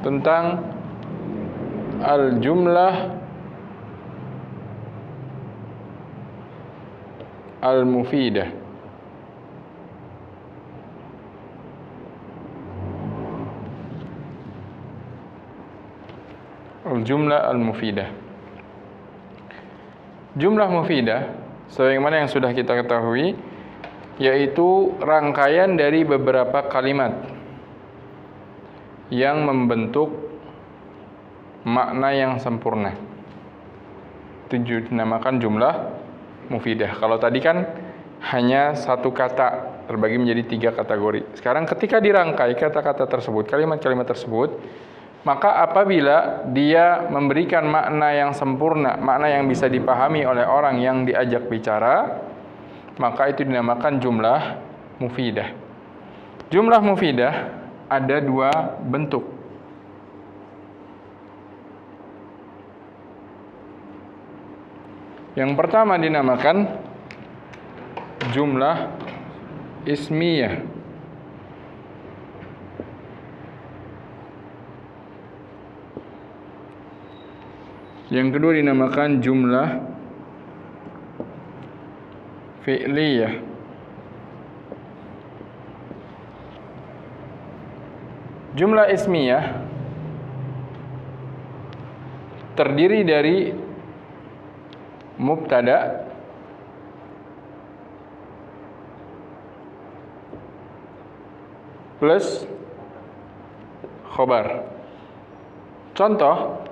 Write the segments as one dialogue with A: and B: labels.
A: tentang al-jumlah al-mufidah. Al-jumlah al-mufidah. Jumlah mufidah, sebagaimana yang sudah kita ketahui, yaitu rangkaian dari beberapa kalimat yang membentuk makna yang sempurna. Itu dinamakan jumlah mufidah. Kalau tadi kan hanya satu kata terbagi menjadi 3 kategori. Sekarang ketika dirangkai kata-kata tersebut, kalimat-kalimat tersebut, maka apabila dia memberikan makna yang sempurna, makna yang bisa dipahami oleh orang yang diajak bicara, maka itu dinamakan jumlah mufidah. Jumlah mufidah ada 2 bentuk. Yang pertama dinamakan jumlah ismiyah. Yang kedua dinamakan jumlah fi'liyah. Jumlah ismiyah terdiri dari mubtada plus khobar. Contoh,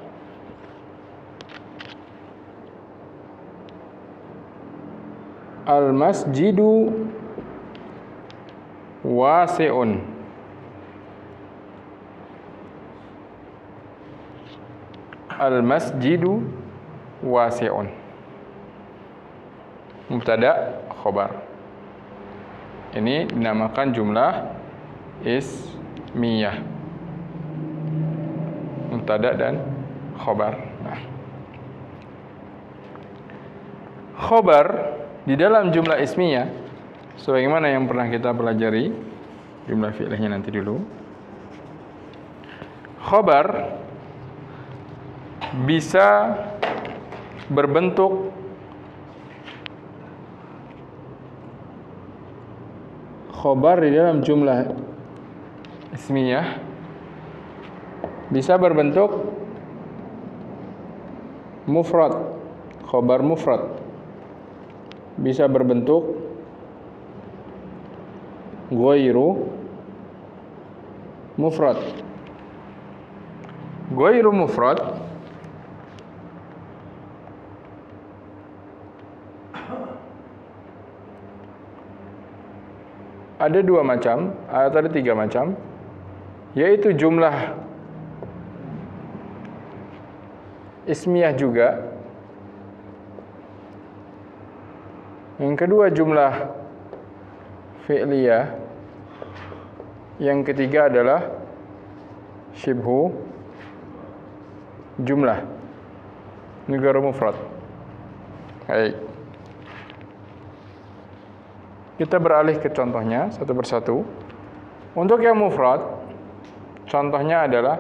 A: al-masjidu wasi'un. Al-masjidu wasi'un. Mubtada, khobar. Ini dinamakan jumlah ismiyah. Mubtada dan khobar. Nah, khobar di dalam jumlah ismiyah, sebagaimana yang pernah kita pelajari, jumlah fi'lihnya nanti dulu. Khobar bisa berbentuk khobar di dalam jumlah ismiyah bisa berbentuk mufrad, khobar mufrad. Bisa berbentuk ghairu mufrad. Ghairu mufrad ada 2 macam, atau ada 3 macam, yaitu jumlah ismiyah juga. Yang kedua jumlah fi'liyah. Yang ketiga adalah syibhu jumlah. Ini ghairu mufrad. Baik. Kita beralih ke contohnya satu persatu. Untuk yang mufrad, contohnya adalah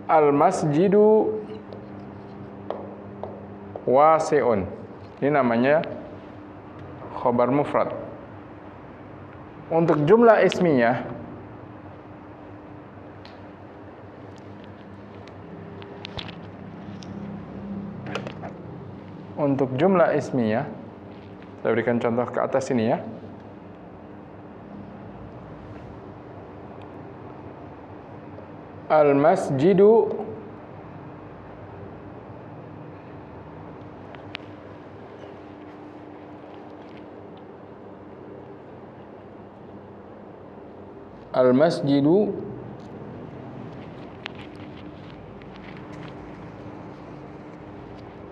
A: al-masjidu wasi'un. Ini namanya khobar mufrad. Untuk jumlah ismiyah, saya berikan contoh ke atas ini ya. Al-masjidu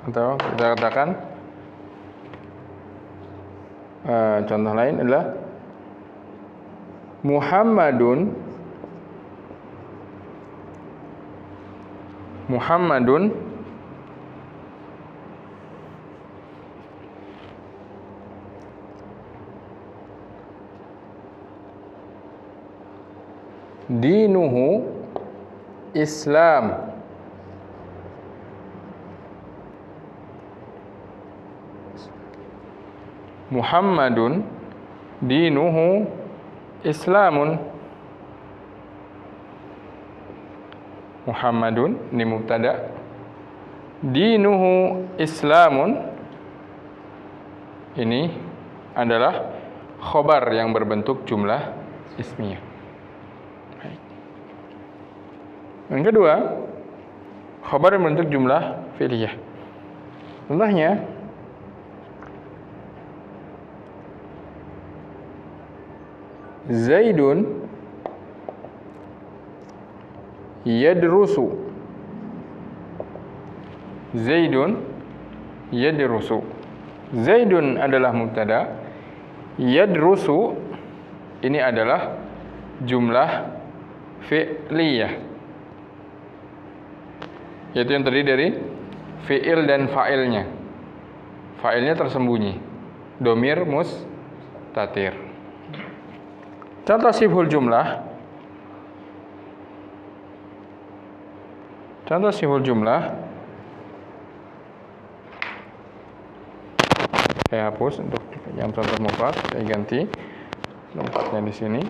A: atau kita katakan contoh lain adalah Muhammadun dinuhu Islam. Muhammadun dinuhu Islamun. Muhammadun ini mubtada, dinuhu Islamun ini adalah khobar yang berbentuk jumlah ismiyah. Yang kedua, khobar yang berbentuk jumlah fi'liyah. Contohnya, Zaidun yadrusu. Zaidun yadrusu. Zaidun adalah mubtada, yadrusu ini adalah jumlah fi'liyah, yaitu yang terdiri dari fi'il dan fa'ilnya. Fa'ilnya tersembunyi, domir mustatir. Contoh sifhul jumlah. Contoh sifhul jumlah. Saya hapus untuk yang contoh mufrad, saya ganti tempatnya di sini.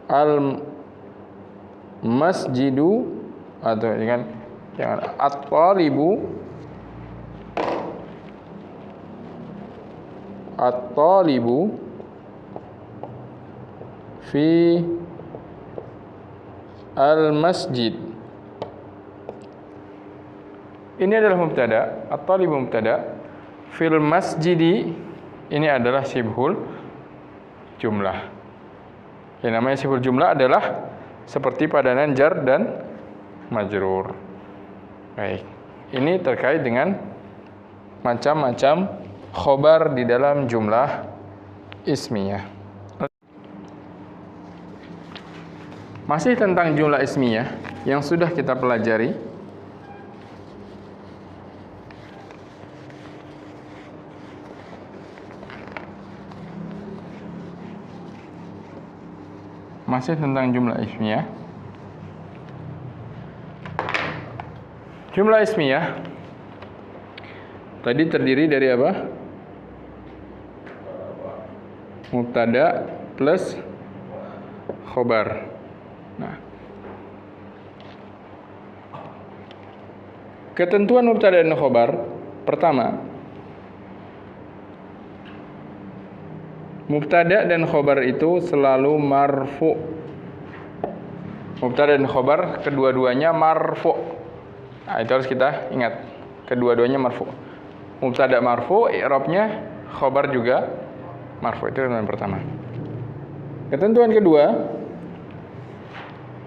A: Al masjidu, atau jangan at-talibu, at-talibu fi al-masjid. Ini adalah mubtada, at-talibu mubtada, fil masjidi ini adalah sibhul jumlah. Yang namanya sibhul jumlah adalah seperti padanan jar dan majrur. Baik, ini terkait dengan macam-macam khobar di dalam jumlah ismiyah. Masih tentang jumlah ismiyah yang sudah kita pelajari. Masih tentang jumlah ismiyah. Jumlah ismiyah tadi terdiri dari apa? Mubtada plus khobar. Nah, ketentuan mubtada dan khobar pertama, mubtada dan khobar itu selalu marfu. Mubtada dan khobar kedua-duanya marfu. Nah, itu harus kita ingat. Kedua-duanya marfu. Mubtada marfu, i'rabnya khobar juga marfu. Itu yang pertama. Ketentuan kedua,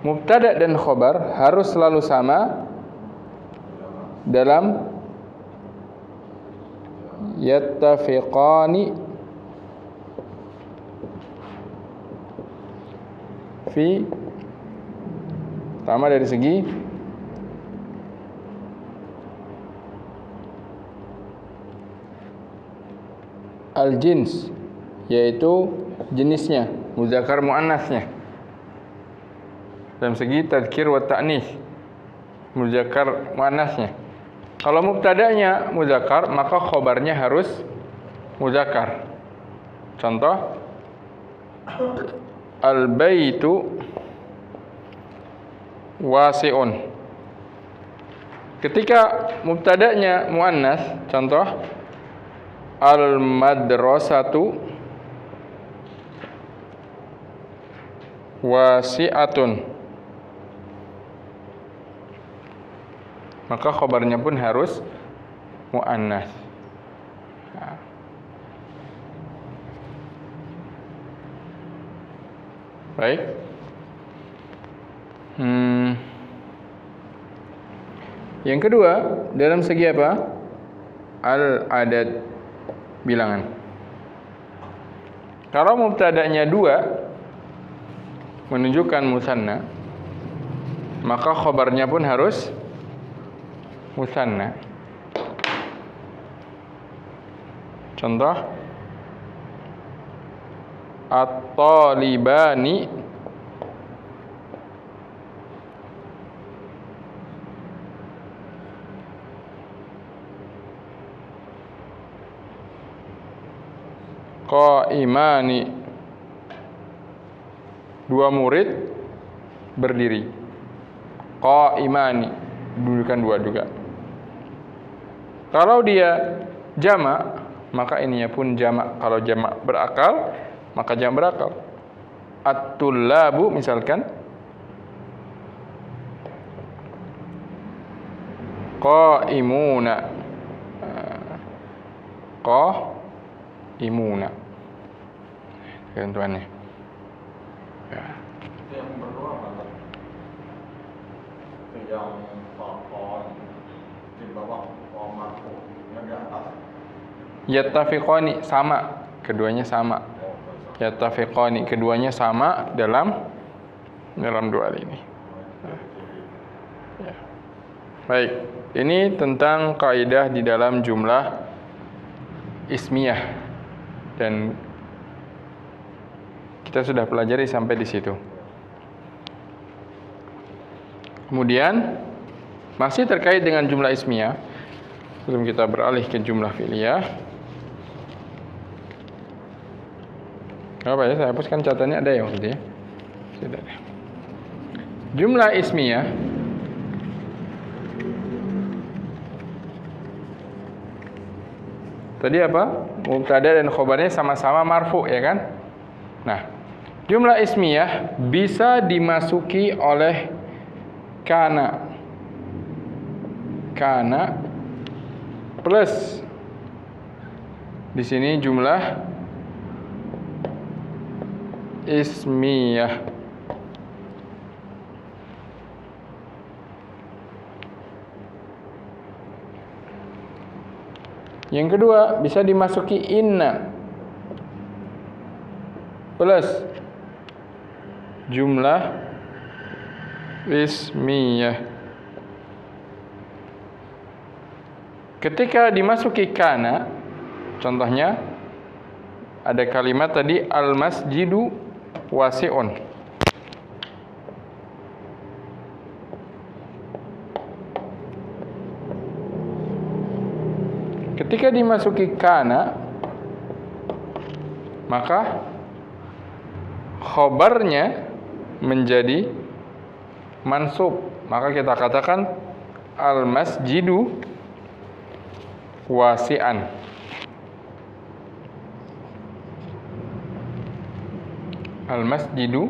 A: mubtada dan khobar harus selalu sama dalam yattafiqani fi, pertama dari segi al-jins, yaitu jenisnya, muzakkar muannasnya. Dalam segi tadzkir wa ta'nis, muzakkar muannasnya. Kalau mubtada'nya muzakkar, maka khobarnya harus muzakkar. Contoh, al-baitu wasi'un. Ketika mubtada'nya muannas, contoh al-madrasatu wasi'atun, maka khabarnya pun harus muannas. Baik. Yang kedua, dalam segi apa? Al-adad, bilangan. Kalau mubtada'nya 2 menunjukkan musanna, maka khabarnya pun harus musanna. Contoh, At-talibani qaimani. Dua murid berdiri. Qaimani, dudukan dua juga. Kalau dia jamak, maka ininya pun jamak. Kalau jamak berakal, maka jamak berakal. At-tullabu misalkan qaimuna. Qaimuna. Ketentuannya. Ya.
B: Yang berdua apa? Yang fakon di bawah marfu, yang di atas.
A: Yattafiqani, sama, keduanya sama. Yattafiqani, keduanya sama dalam dua hal ini. Ya. Baik, ini tentang kaidah di dalam jumlah ismiyah dan kita sudah pelajari sampai di situ. Kemudian masih terkait dengan jumlah ismiyah, sebelum kita beralih ke jumlah fi'liyah. Apa ya? Saya hapuskan catatannya, ada ya maksudnya? Sudah ada. Jumlah ismiyah tadi apa? Mubtada dan khobarnya sama-sama marfu, ya kan? Nah, jumlah ismiyah bisa dimasuki oleh kana. Kana plus di sini jumlah ismiyah. Yang kedua, bisa dimasuki inna plus jumlah ismiyah. Ketika dimasuki kana, contohnya ada kalimat tadi al-masjidu wasi'un. Ketika dimasuki kana, maka khobarnya menjadi mansub. Maka kita katakan al-masjidu wasi'an. Al-masjidu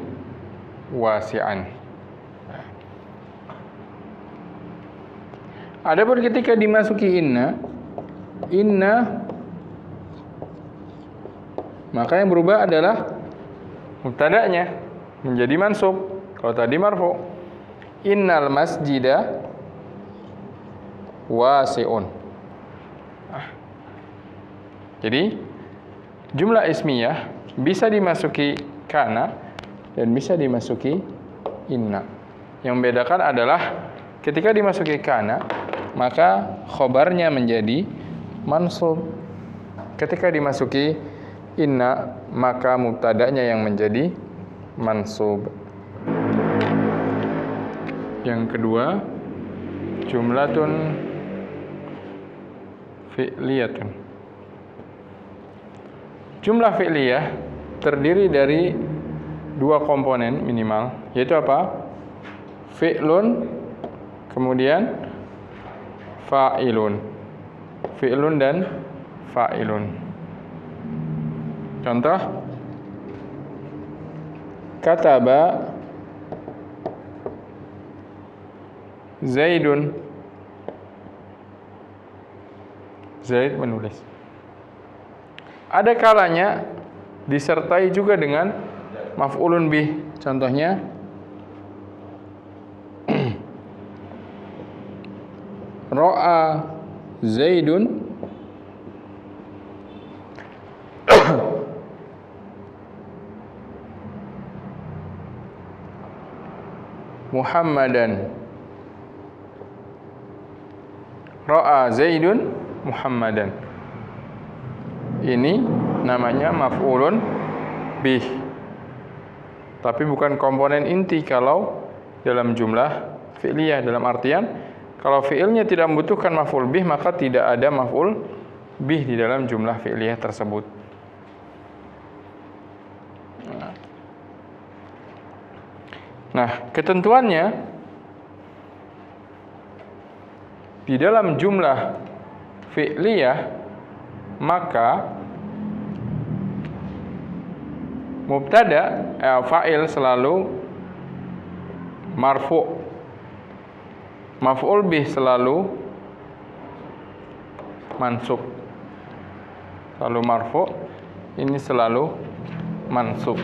A: wasi'an. Adapun ketika dimasuki inna, maka yang berubah adalah mubtada'nya menjadi mansub. Kalau tadi marfu, innal masjida wasi'un. Jadi jumlah ismiyah bisa dimasuki kana dan bisa dimasuki inna. Yang membedakan adalah ketika dimasuki kana, maka khobarnya menjadi mansub. Ketika dimasuki inna, maka mubtada'nya yang menjadi mansub. Yang kedua, jumlatun fi'liyatun. Jumlah fi'liyah terdiri dari dua komponen minimal, yaitu apa? Fi'lun, kemudian fa'ilun. Fi'lun dan fa'ilun. Contoh, kataba Zaidun. Zaid menulis. Ada kalanya disertai juga dengan maf'ulun bih. Contohnya Ra'a Zaidun Muhammadan. Ra'a Zaidun Muhammadan. Ini namanya maf'ulun bih. Tapi bukan komponen inti kalau dalam jumlah fi'liyah. Dalam artian, kalau fi'ilnya tidak membutuhkan maf'ul bih, maka tidak ada maf'ul bih di dalam jumlah fi'liyah tersebut. Nah, ketentuannya di dalam jumlah fi'liyah, maka mubtada fa'il selalu marfu', maf'ul bih selalu mansub. Selalu marfu', ini selalu mansub.